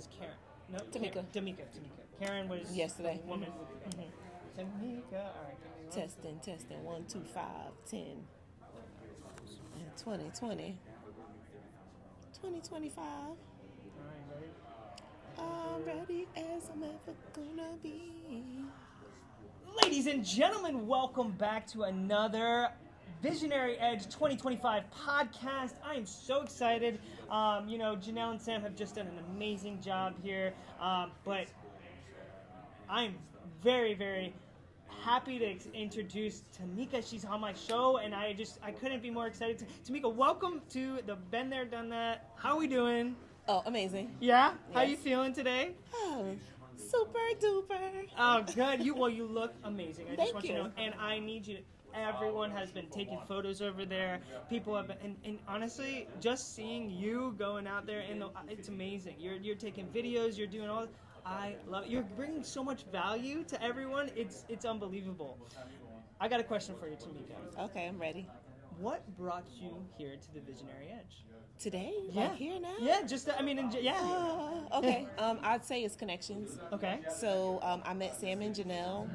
was Karen. No, Tamika. Tamika. Karen was yesterday. The woman. Mm-hmm. Tamika. All right. Testing. 1, 2, 5, 10. And 2020. 2025. All right, ready? I'm ready as I'm ever gonna be. Ladies and gentlemen, welcome back to another Visionary Edge 2025 podcast. I am so excited. Janelle and Sam have just done an amazing job here, but I'm very, very happy to introduce Tamika. She's on my show, and I couldn't be more excited. Tamika, welcome to the Been There, Done That. How are we doing? Oh, amazing. Yeah? Yes. How you feeling today? Oh, super duper. Oh, good. You look amazing. I just Thank want you you. to know, and I need you to. Everyone has been taking photos over there. People have been, and honestly, just seeing you going out there, it's amazing. You're taking videos. You're doing all. I love it. You're bringing so much value to everyone. It's unbelievable. I got a question for you, Tamika. Okay, I'm ready. What brought you here to the Visionary Edge? Today? Yeah. Like here now? Yeah, Okay. I'd say it's connections. Okay. So I met Sam and Janelle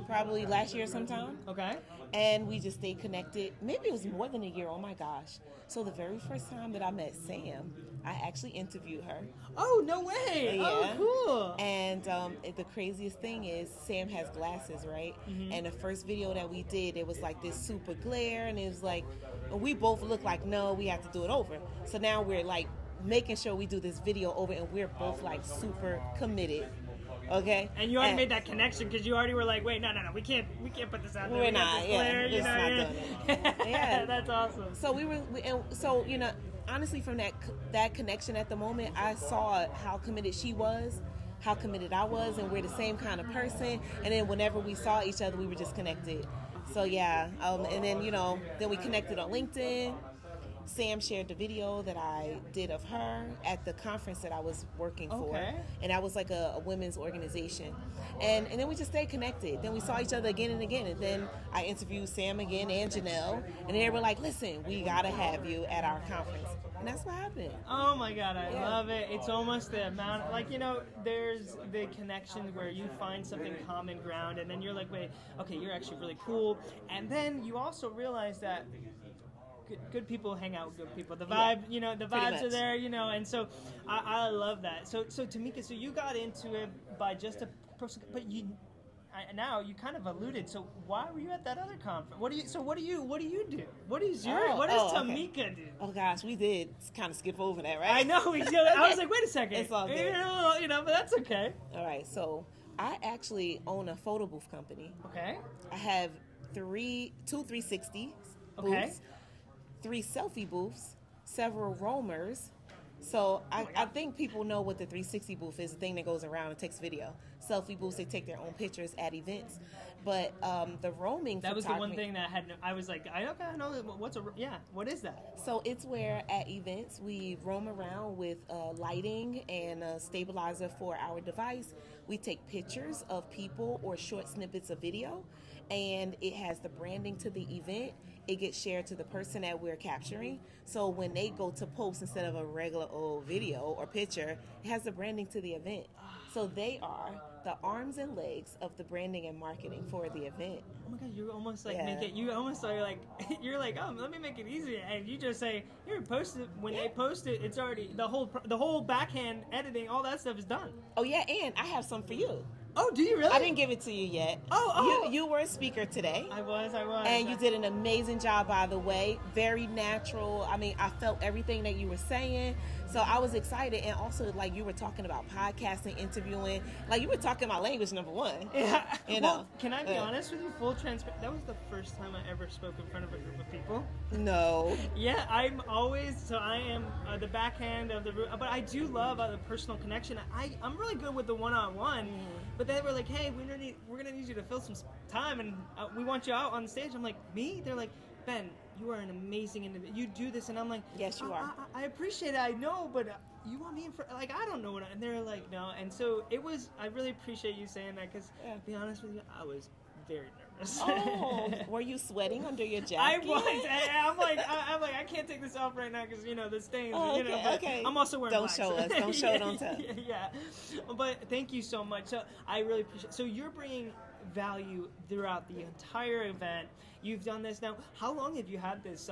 probably last year sometime. Okay. And we just stayed connected. Maybe it was more than a year. Oh my gosh. So the very first time that I met Sam, I actually interviewed her. Oh, no way. Yeah. Oh, cool. And the craziest thing is Sam has glasses, right? Mm-hmm. And the first video that we did, it was like this super glare, and it was like, we both looked like, no, we have to do it over. So now we're like making sure we do this video over, and we're both like super committed. Okay. And you already made that connection because you already were like, wait, no, we can't put this out there. We're not. Glare, It's not doing it. Yeah, that's awesome. So honestly, from that connection at the moment, I saw how committed she was, how committed I was, and we're the same kind of person. And then whenever we saw each other, we were just connected. So yeah, and then then we connected on LinkedIn. Sam shared the video that I did of her at the conference that I was working for. And that was like a women's organization. And then we just stayed connected. Then we saw each other again and again. And then I interviewed Sam again and Janelle. And they were like, listen, we got to have you at our conference. And that's what happened. Oh my God, I love it. It's almost the amount, there's the connection where you find something common ground. And then you're like, wait, okay, you're actually really cool. And then you also realize that good people hang out with good people. The vibe, the vibes are there, and so I love that. So Tamika, so you got into it by just a person, but now you kind of alluded. So why were you at that other conference? What do you do? What does Tamika do? Oh gosh, we did kind of skip over that, right? I know we did. I was like, wait a second. It's all good. But that's okay. All right, so I actually own a photo booth company. Okay. I have two 360 booths. Okay. 3 selfie booths, several roamers. So I think people know what the 360 booth is, the thing that goes around and takes video. Selfie booths, they take their own pictures at events. But the roaming that was the one thing that I was like, I know what is that? So it's where at events we roam around with lighting and a stabilizer for our device. We take pictures of people or short snippets of video, and it has the branding to the event. It gets shared to the person that we're capturing. So when they go to post, instead of a regular old video or picture, it has the branding to the event. So they are the arms and legs of the branding and marketing for the event. Oh my God, you almost like make it. You almost are like you're like, oh, let me make it easier, and you just say, here, post it. When they post it, it's already the whole backhand editing, all that stuff is done. Oh yeah, and I have some for you. Oh, do you really? I didn't give it to you yet. Oh. You were a speaker today. I was. And you did an amazing job, by the way. Very natural. I mean, I felt everything that you were saying. So I was excited. And also, like, you were talking about podcasting, interviewing. Like, you were talking my language, number one. Yeah. Well, can I be honest with you? Full transparent. That was the first time I ever spoke in front of a group of people. No. Yeah, I am the backhand of the room. But I do love the personal connection. I'm really good with the one-on-one. But they were like, hey, we're going to need you to fill some time, and we want you out on the stage. I'm like, me? They're like, Ben, you are an amazing individual. You do this. And I'm like, yes, you are. I appreciate it. I know, but you want me in for, like, I don't know what. And they're like, no. And so I really appreciate you saying that because, to be honest with you, I was very nervous. Oh, were you sweating under your I jacket? was. I'm like, I can't take this off right now because the stains. Oh, You know, okay, but okay. I'm also wearing Don't black, show so- us. Don't show, don't tell. Yeah. But thank you so much. So I really appreciate. So you're bringing value throughout the entire event. You've done this now. How long have you had this?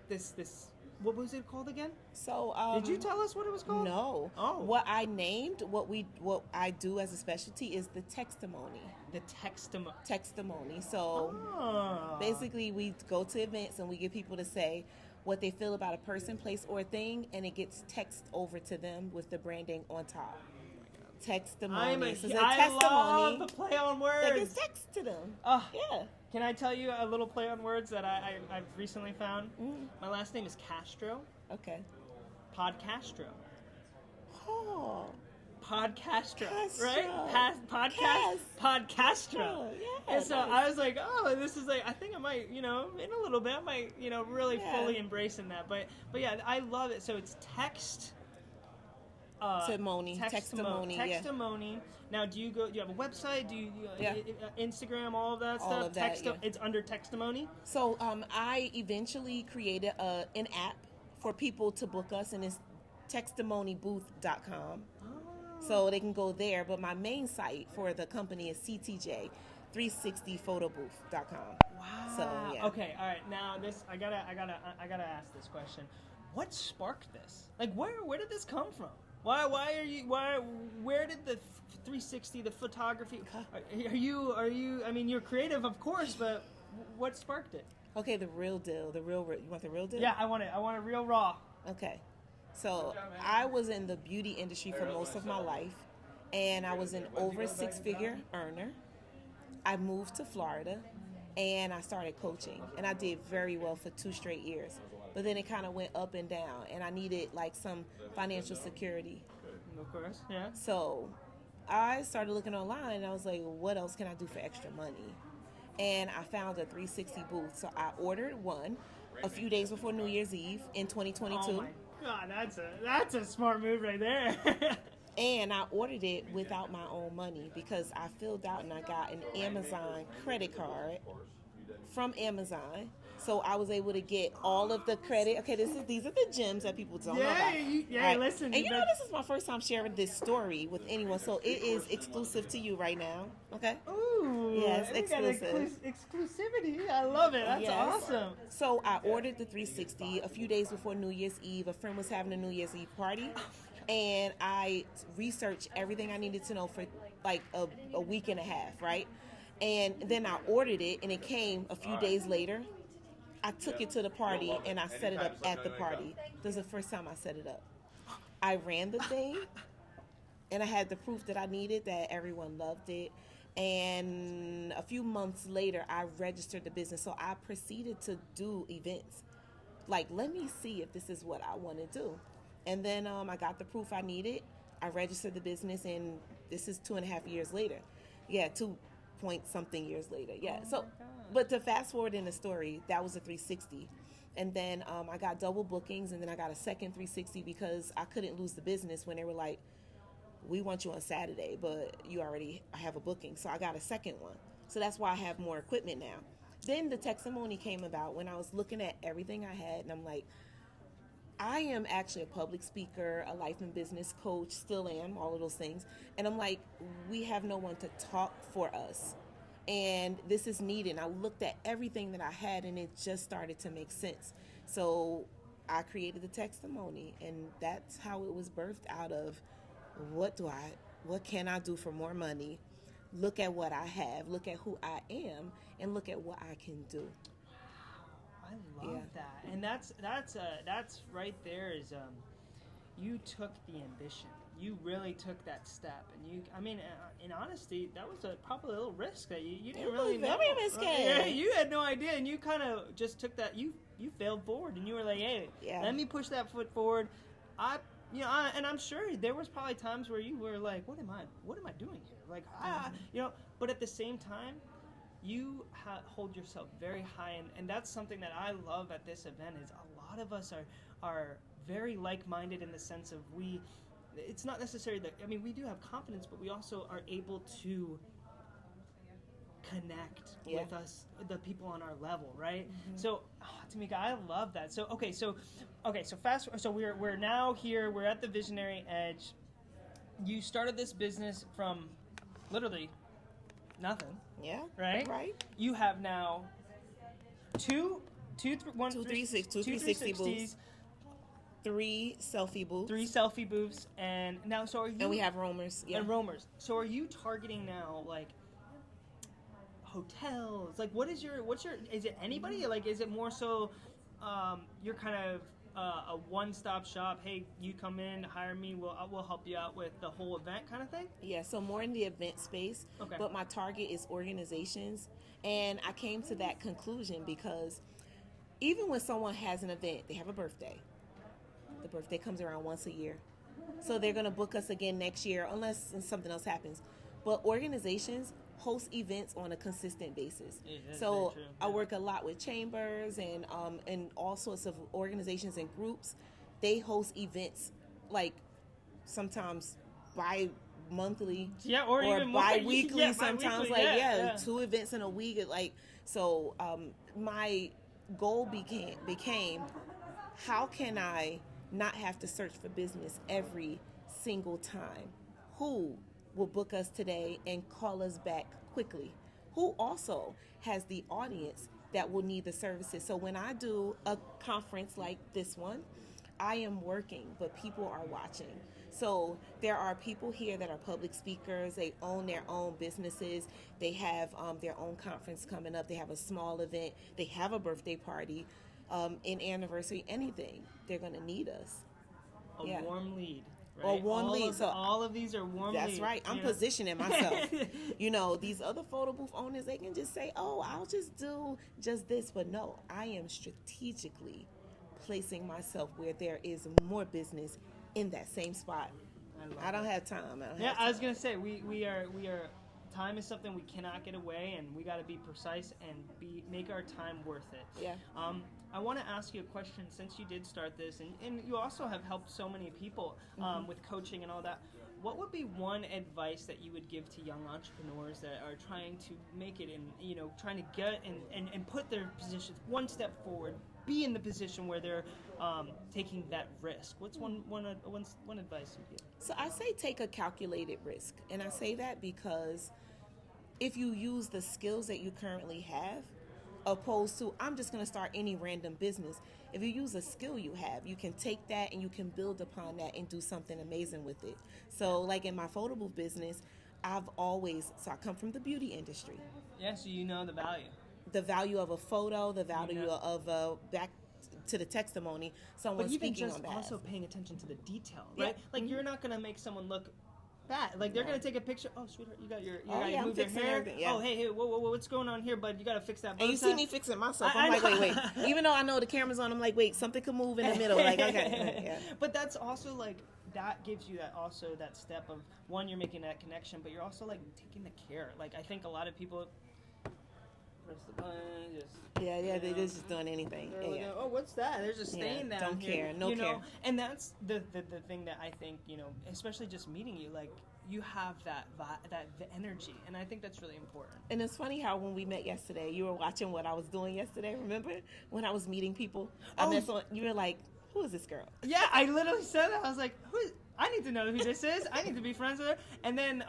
This. What was it called again? So, Did you tell us what it was called? No. Oh. What I named, what I do as a specialty is the textimony. The textimony. Textimony. So Oh. basically, we go to events and we get people to say what they feel about a person, place, or thing, and it gets text over to them with the branding on top. Testimony. So it's a I testimony love the play on that gets words. text to them. Oh, Yeah. can I tell you a little play on words that I've recently found? Mm. My last name is Castro. Okay. Podcastro. Oh. Podcastro, Castro. right? Podcast, Cas- Podcastro. Yeah, And so nice. I was like, oh, this is like, I think I might, in a little bit, I might, really Yeah. fully embracing that. But yeah, I love it. So it's text. Testimony. Textimony, yeah. Textimony. Now, do you have a website? Do you Yeah. Instagram, all of that All stuff? of that, yeah. It's under Textimony. So I eventually created an app for people to book us, and it's textimonybooth.com. So they can go there. But my main site for the company is CTJ360photobooth.com. Wow. So, yeah. Okay. All right. Now this, I gotta ask this question. What sparked this? Like, where did this come from? Where did the 360, the photography? Are you? I mean, you're creative, of course, but what sparked it? Okay, the real deal. You want the real deal? Yeah, I want it. I want it real raw. Okay. So I was in the beauty industry for most of my life, and I was an over six-figure earner. I moved to Florida, and I started coaching, and I did very well for 2 straight years. But then it kind of went up and down, and I needed like some financial security. Of course. Yeah. So I started looking online, and I was like, what else can I do for extra money? And I found a 360 booth. So I ordered one a few days before New Year's Eve in 2022. Oh my God, that's a smart move right there. And I ordered it without my own money because I filled out and I got an Amazon credit card from Amazon. So I was able to get all of the credit. Okay, these are the gems that people don't know about. Right. Listen. And this is my first time sharing this story with anyone, so it is exclusive to you right now. Okay? Ooh. Yes, we got exclusive. Exclusivity. I love it. That's Yes. awesome. So I ordered the 360 a few days before New Year's Eve. A friend was having a New Year's Eve party, and I researched everything I needed to know for like a week and a half, right? And then I ordered it, and it came a few days later. I took it to the party, and I set it up at the party. This is the first time I set it up. I ran the thing, and I had the proof that I needed, that everyone loved it. And a few months later, I registered the business. So I proceeded to do events. Like, let me see if this is what I want to do. And then I got the proof I needed. I registered the business, and this is 2.5 years later. Yeah, 2-point-something years later. Yeah. So, but to fast forward in the story, that was a 360. And then I got double bookings, and then I got a second 360 because I couldn't lose the business when they were like, we want you on Saturday, but you already have a booking. So I got a second one. So that's why I have more equipment now. Then the testimony came about when I was looking at everything I had, and I'm like, I am actually a public speaker, a life and business coach, still am, all of those things. And I'm like, we have no one to talk for us. And this is needed. And I looked at everything that I had, and it just started to make sense. So I created the testimony, and that's how it was birthed out of what can I do for more money? Look at what I have, look at who I am, and look at what I can do. I love that, and that's right there. Is you took the ambition. You really took that step, and in honesty, that was probably a little risk that you didn't really know. Very risky. Yeah, you had no idea, and you kind of just took that. You failed forward, and you were like, hey, let me push that foot forward. And I'm sure there was probably times where you were like, what am I doing here? Like, but at the same time, you hold yourself very high, and that's something that I love at this event. Is a lot of us are very like-minded in the sense of it's not necessarily that, we do have confidence, but we also are able to connect Yeah. with us, the people on our level, right? So, Tamika, I love that. So fast. So we're now here. We're at the Visionary Edge. You started this business from literally nothing, Yeah. right? Right. You have now two 360 booths, 3 selfie booths, 3 selfie booths, and now so are you? and we have roamers. Yeah. and roamers. So are you targeting now like hotels? Like what's your is it anybody? Like is it more so you're kind of a one-stop shop? Hey, you come in, hire me, we'll help you out with the whole event kind of thing? Yeah, so more in the event space, Okay. but my target is organizations. And I came to that conclusion because even when someone has an event, they have a birthday. The birthday comes around once a year. So they're going to book us again next year unless something else happens. But organizations host events on a consistent basis. Yeah, that's so very true. I work a lot with chambers and all sorts of organizations and groups. They host events like sometimes bi-monthly Yeah, or even more. bi-weekly Yeah, sometimes. bi-weekly, Like yeah. 2 events in a week. Like so, my goal became how can I not have to search for business every single time? Who will book us today and call us back quickly? Who also has the audience that will need the services? So when I do a conference like this one, I am working, but people are watching. So there are people here that are public speakers. They own their own businesses. They have their own conference coming up. They have a small event. They have a birthday party, an anniversary, anything. They're going to need us. A Yeah. warm lead. Right? Or warm lead. So all of these are warm leads. that's right. I'm you know? positioning myself. These other photo booth owners, they can just say, oh, I'll just do just this. But no, I am strategically placing myself where there is more business in that same spot. I don't have time. I was gonna say we are time is something we cannot get away, and we got to be precise and make our time worth it. Yeah. I want to ask you a question since you did start this, and you also have helped so many people with coaching and all that. What would be one advice that you would give to young entrepreneurs that are trying to make it in, trying to get and put their positions one step forward, be in the position where they're taking that risk? What's one advice you give? So I say take a calculated risk. And I say that because if you use the skills that you currently have, opposed to I'm just going to start any random business. If you use a skill you have, you can take that and you can build upon that and do something amazing with it. So like in my photo booth business, I come from the beauty industry. Yeah, so you know the value. The value of a photo, the value of back to the testimony, someone but even speaking just on that. also paying attention to the detail, Yeah. right? Like you're not gonna make someone look bad. Like they're gonna take a picture. Oh, sweetheart, you got I'm moved your fixing hair. everything, yeah. Oh, hey, whoa, what's going on here, bud? You gotta fix that. And you see me fixing myself. I'm like, wait. Even though I know the camera's on, I'm like, wait, something could move in the middle. Like, okay. Yeah. But that's also like, that gives you that step of, one, you're making that connection, but you're also like taking the care. Like, I think a lot of people press the button, They're just doing anything. They're looking, oh, what's that? They're just staying down don't here. care, no care. And that's the thing that I think, especially just meeting you, like, you have that energy, and I think that's really important. And it's funny how when we met yesterday, you were watching what I was doing yesterday. Remember when I was meeting people? You were like, "Who is this girl?" Yeah, I literally said that. I was like, I need to know who this is. I need to be friends with her. And then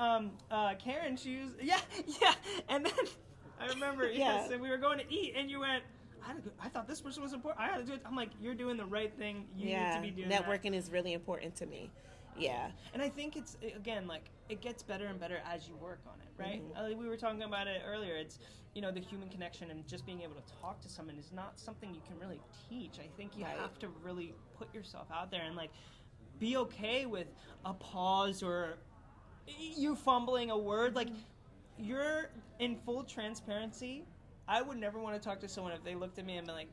Karen, she was yeah. And then I remember yes, and we were going to eat, and you went, I thought this person was important. I had to do it. I'm like, you're doing the right thing. You need to be doing networking is really important to me. Yeah. And I think it's, again, like, it gets better and better as you work on it, right? We were talking about it earlier. It's, the human connection and just being able to talk to someone is not something you can really teach. I think you have to really put yourself out there and, like, be okay with a pause or you fumbling a word. Like, you're in full transparency. I would never want to talk to someone if they looked at me and been like,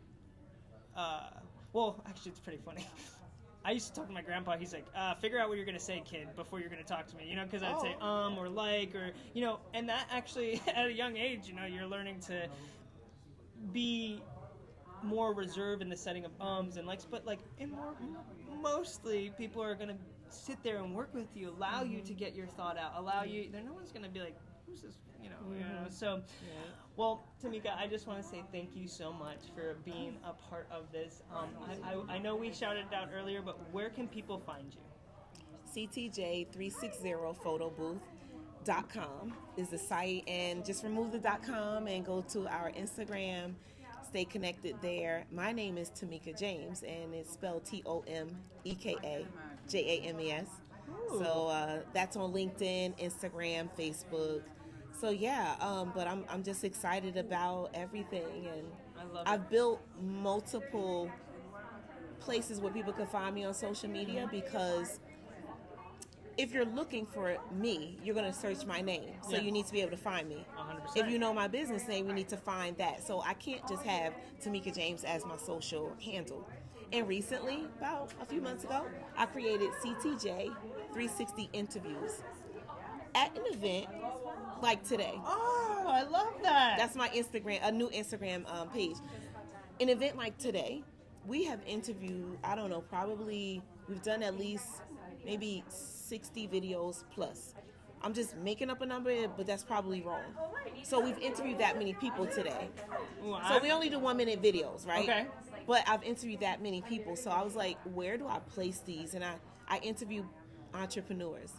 well, actually, it's pretty funny. I used to talk to my grandpa. He's like, figure out what you're going to say, kid, before you're going to talk to me, because I'd say or like, or, and that actually, at a young age, you're learning to be more reserved in the setting of ums and likes, but, like, mostly people are going to sit there and work with you, allow you to get your thought out, no one's going to be like, who's this? You know. So, well, Tamika, I just want to say thank you so much for being a part of this. I know we shouted it out earlier, but where can people find you? CTJ360photobooth.com is the site, and just remove the .com and go to our Instagram. Stay connected there. My name is Tamika James, and it's spelled TOMEKA JAMES. So that's on LinkedIn, Instagram, Facebook. So yeah, but I'm just excited about everything, and I've built multiple places where people can find me on social media, because if you're looking for me, you're going to search my name. So you need to be able to find me. 100%. If you know my business name, you need to find that. So I can't just have Tamika James as my social handle. And recently, about a few months ago, I created CTJ 360 interviews at an event like today. Oh, I love that. That's my Instagram, a new Instagram page. An event like today, we have interviewed, I don't know, probably we've done at least maybe 60 videos plus. I'm just making up a number, but that's probably wrong. So we've interviewed that many people today. Well, So we only do 1 minute videos, right? Okay. But I've interviewed that many people. So I was like, where do I place these? And I interview entrepreneurs.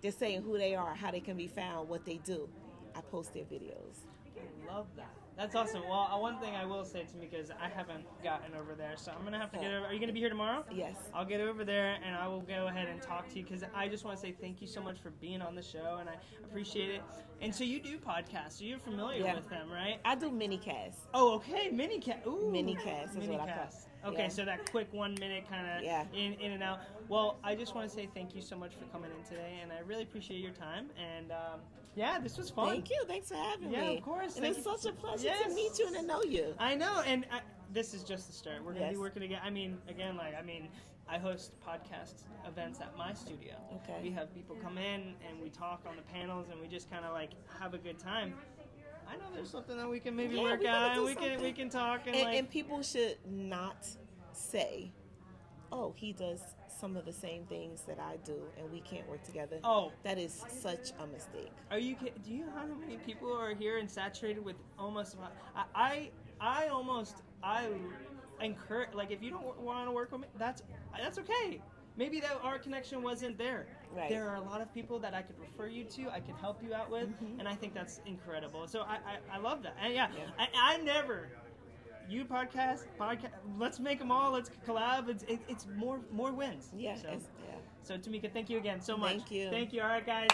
They're saying who they are, how they can be found, what they do. I post their videos. I love that. That's awesome. Well, one thing I will say to me, because I haven't gotten over there, so I'm going to have to get over. Are you going to be here tomorrow? Yes. I'll get over there, and I will go ahead and talk to you, because I just want to say thank you so much for being on the show, and I appreciate it. And so you do podcasts, so you're familiar with them, right? I do mini casts. Oh, okay. Minicast. Ooh. Minicast is what I call it. Okay, Yeah. so that quick 1 minute kind of in and out. Well, I just want to say thank you so much for coming in today, and I really appreciate your time. And yeah, this was fun. Thank you. Thanks for having me. Yeah, of course. And it's such a pleasure to meet you and to know you. I know, and this is just the start. We're gonna be Yes. working again. I host podcast events at my studio. Okay. We have people come in and we talk on the panels, and we just kind of like have a good time. I know there's something that we can maybe work out, and we can talk And people should not say, "Oh, he does some of the same things that I do, and we can't work together." Oh. That is such a mistake. Are you? Do you know how many people are here and saturated with almost? I encourage, like, if you don't want to work with me, that's okay. Maybe that our connection wasn't there. Right. There are a lot of people that I could refer you to, I could help you out with, and I think that's incredible. So I love that. And I never. You podcast. Let's make them all. Let's collab. It's more wins. Yeah. So Tamika, thank you again so much. Thank you. Thank you. All right, guys.